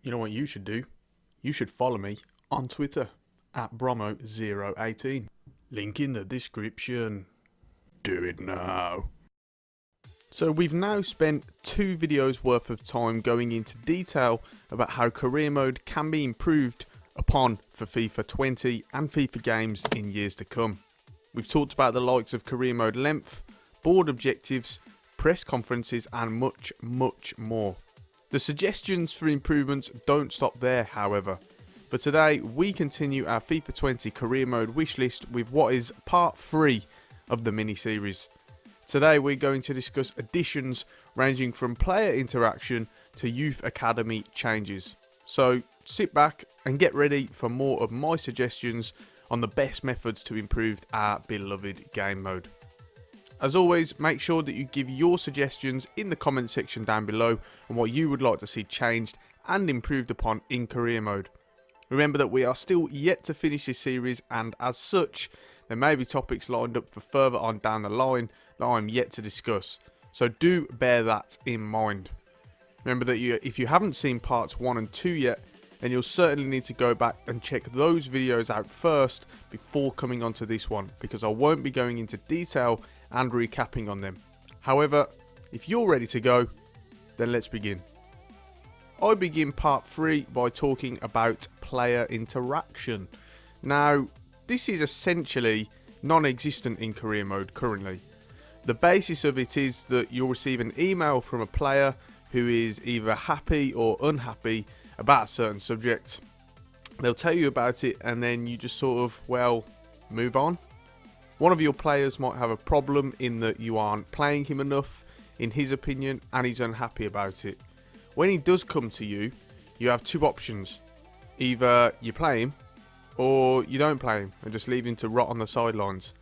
You know what you should do? You should follow me on Twitter at Bromo018. Link in the description. Do it now. So we've now spent 2 videos worth of time going into detail about how career mode can be improved upon for FIFA 20 and FIFA games in years to come. We've talked about the likes of career mode length, board objectives, press conferences and much more. The suggestions for improvements don't stop there, however. For today, we continue our FIFA 20 career mode wishlist with what is part 3 of the mini-series. Today we're going to discuss additions ranging from player interaction to youth academy changes. So sit back and get ready for more of my suggestions on the best methods to improve our beloved game mode. As always, make sure that you give your suggestions in the comment section down below on what you would like to see changed and improved upon in career mode. Remember that we are still yet to finish this series, and as such, there may be topics lined up for further on down the line that I'm yet to discuss. So do bear that in mind. Remember that if you haven't seen parts 1 and 2 yet, then you'll certainly need to go back and check those videos out first before coming onto this one, because I won't be going into detail and recapping on them. However, if you're ready to go, then let's begin. I begin part 3 by talking about player interaction. Now, this is essentially non-existent in career mode currently. The basis of it is that you'll receive an email from a player who is either happy or unhappy about a certain subject. They'll tell you about it and then you just sort of, well, move on. One of your players might have a problem in that you aren't playing him enough, in his opinion, and he's unhappy about it. When he does come to you, you have 2 options. Either you play him, or you don't play him and just leave him to rot on the sidelines.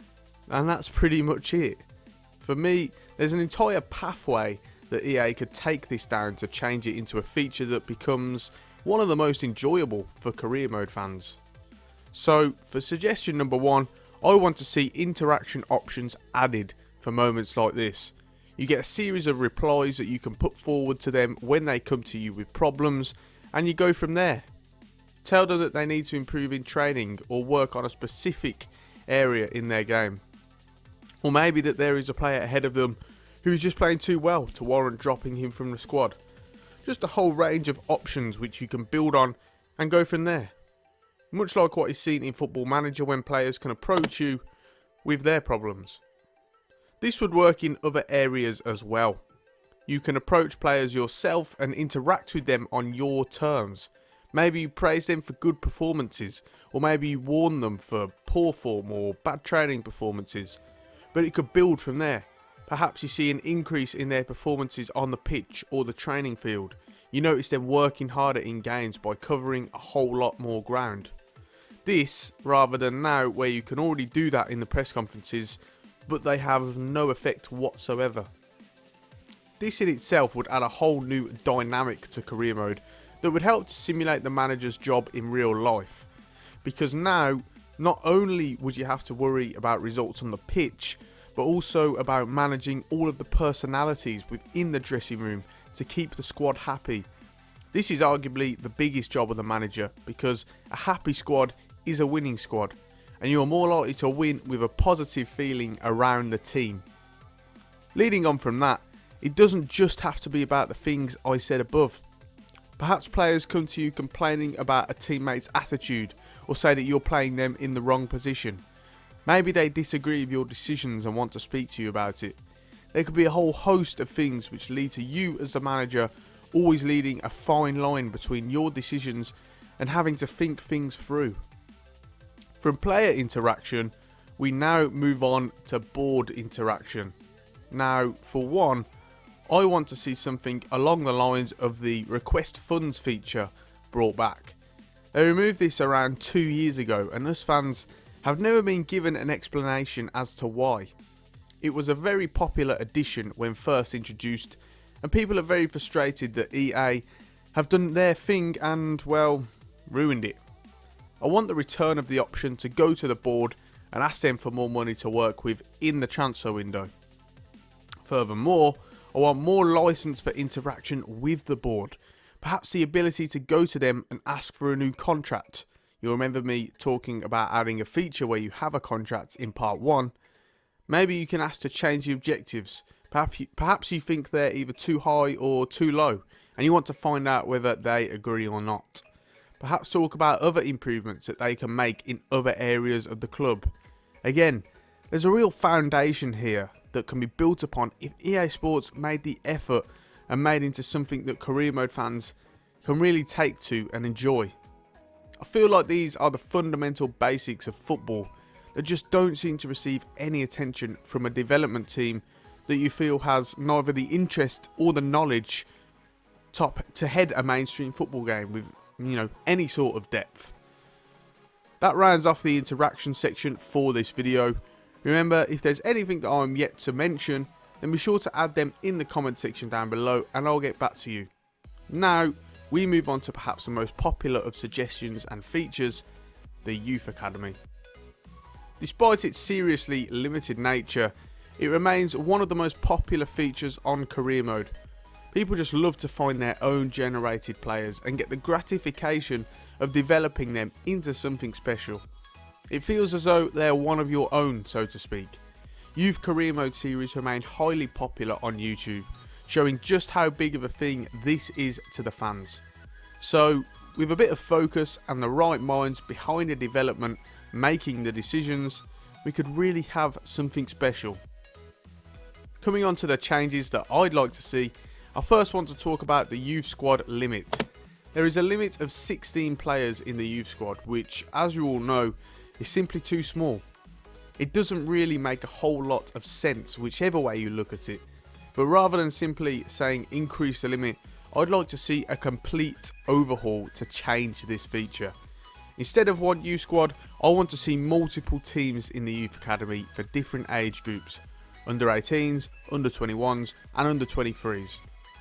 And that's pretty much it. For me, there's an entire pathway that EA could take this down to change it into a feature that becomes one of the most enjoyable for career mode fans. So, for suggestion number 1, I want to see interaction options added for moments like this. You get a series of replies that you can put forward to them when they come to you with problems, and you go from there. Tell them that they need to improve in training or work on a specific area in their game. Or maybe that there is a player ahead of them who's just playing too well to warrant dropping him from the squad. Just a whole range of options which you can build on and go from there. Much like what is seen in Football Manager when players can approach you with their problems. This would work in other areas as well. You can approach players yourself and interact with them on your terms. Maybe you praise them for good performances, or maybe you warn them for poor form or bad training performances. But it could build from there. Perhaps you see an increase in their performances on the pitch or the training field. You notice them working harder in games by covering a whole lot more ground. This, rather than now where you can already do that in the press conferences, but they have no effect whatsoever. This in itself would add a whole new dynamic to career mode that would help to simulate the manager's job in real life. Because now, not only would you have to worry about results on the pitch, but also about managing all of the personalities within the dressing room to keep the squad happy. This is arguably the biggest job of the manager, because a happy squad is a winning squad, and you are more likely to win with a positive feeling around the team. Leading on from that, it doesn't just have to be about the things I said above. Perhaps players come to you complaining about a teammate's attitude, or say that you're playing them in the wrong position. Maybe they disagree with your decisions and want to speak to you about it. There could be a whole host of things which lead to you as the manager always leading a fine line between your decisions and having to think things through. From player interaction, we now move on to board interaction. Now, for one, I want to see something along the lines of the request funds feature brought back. They removed this around 2 years ago, and us fans have never been given an explanation as to why. It was a very popular addition when first introduced, and people are very frustrated that EA have done their thing and, well, ruined it. I want the return of the option to go to the board and ask them for more money to work with in the transfer window. Furthermore, I want more license for interaction with the board. Perhaps the ability to go to them and ask for a new contract. You'll remember me talking about adding a feature where you have a contract in part 1. Maybe you can ask to change the objectives. Perhaps you think they're either too high or too low, and you want to find out whether they agree or not. Perhaps talk about other improvements that they can make in other areas of the club. Again, there's a real foundation here that can be built upon if EA Sports made the effort and made into something that career mode fans can really take to and enjoy. I feel like these are the fundamental basics of football that just don't seem to receive any attention from a development team that you feel has neither the interest or the knowledge to head a mainstream football game with, any sort of depth. That rounds off the interaction section for this video. Remember, if there's anything that I'm yet to mention, then be sure to add them in the comment section down below and I'll get back to you. Now, we move on to perhaps the most popular of suggestions and features, the Youth Academy. Despite its seriously limited nature, it remains one of the most popular features on career mode. People just love to find their own generated players and get the gratification of developing them into something special. It feels as though they are one of your own, so to speak. Youth career mode series remain highly popular on YouTube, showing just how big of a thing this is to the fans. So, with a bit of focus and the right minds behind the development making the decisions, we could really have something special. Coming on to the changes that I'd like to see, I first want to talk about the youth squad limit. There is a limit of 16 players in the youth squad, which, as you all know, is simply too small. It doesn't really make a whole lot of sense whichever way you look at it, but rather than simply saying increase the limit, I'd like to see a complete overhaul to change this feature. Instead of one youth squad, I want to see multiple teams in the youth academy for different age groups, under 18s, under 21s and under 23s,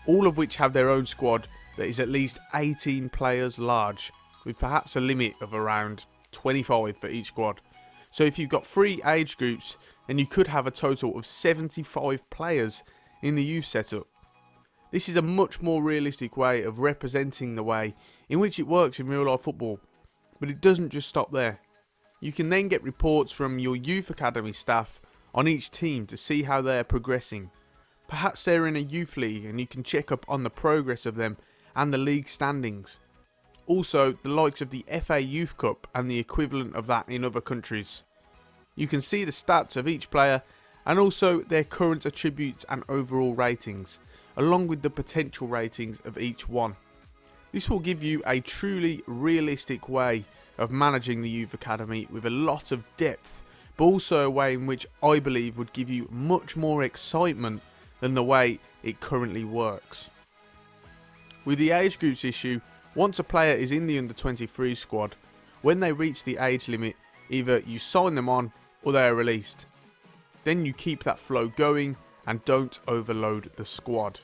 all of which have their own squad that is at least 18 players large, with perhaps a limit of around 25 for each squad. So if you've got 3 age groups, then you could have a total of 75 players in the youth setup. This is a much more realistic way of representing the way in which it works in real life football, but it doesn't just stop there. You can then get reports from your youth academy staff on each team to see how they are progressing. Perhaps they're in a youth league and you can check up on the progress of them and the league standings. Also, the likes of the FA Youth Cup and the equivalent of that in other countries. You can see the stats of each player and also their current attributes and overall ratings, along with the potential ratings of each one. This will give you a truly realistic way of managing the youth academy with a lot of depth, but also a way in which I believe would give you much more excitement than the way it currently works. With the age groups issue, once a player is in the under 23 squad, when they reach the age limit, either you sign them on or they are released. Then you keep that flow going and don't overload the squad.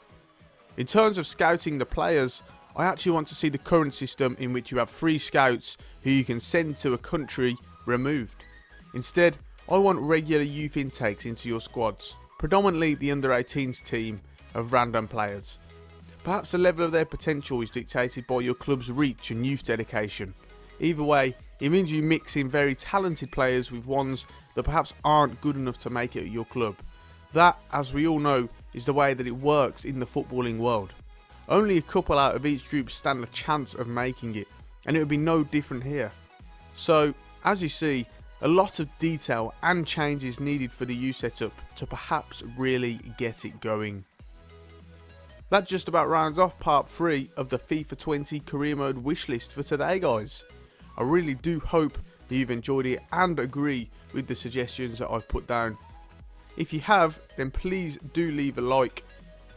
In terms of scouting the players, I actually want to see the current system in which you have 3 scouts who you can send to a country removed. Instead, I want regular youth intakes into your squads, predominantly the under 18s team of random players. Perhaps the level of their potential is dictated by your club's reach and youth dedication. Either way, it means you mix in very talented players with ones that perhaps aren't good enough to make it at your club. That, as we all know, is the way that it works in the footballing world. Only a couple out of each group stand a chance of making it, and it would be no different here. So, as you see, a lot of detail and changes needed for the youth setup to perhaps really get it going. That just about rounds off part 3 of the FIFA 20 career mode wishlist for today, guys. I really do hope that you've enjoyed it and agree with the suggestions that I've put down. If you have, then please do leave a like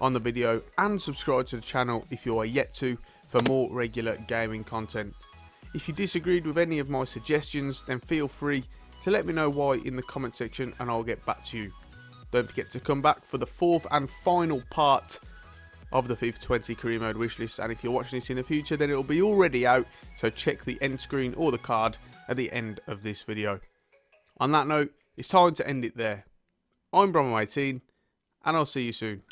on the video and subscribe to the channel if you are yet to for more regular gaming content. If you disagreed with any of my suggestions, then feel free to let me know why in the comment section and I'll get back to you. Don't forget to come back for the 4th and final part of the FIFA 20 career mode wishlist, and if you're watching this in the future, then it'll be already out, so check the end screen or the card at the end of this video. On that note, it's time to end it there. I'm Brommo18 and I'll see you soon.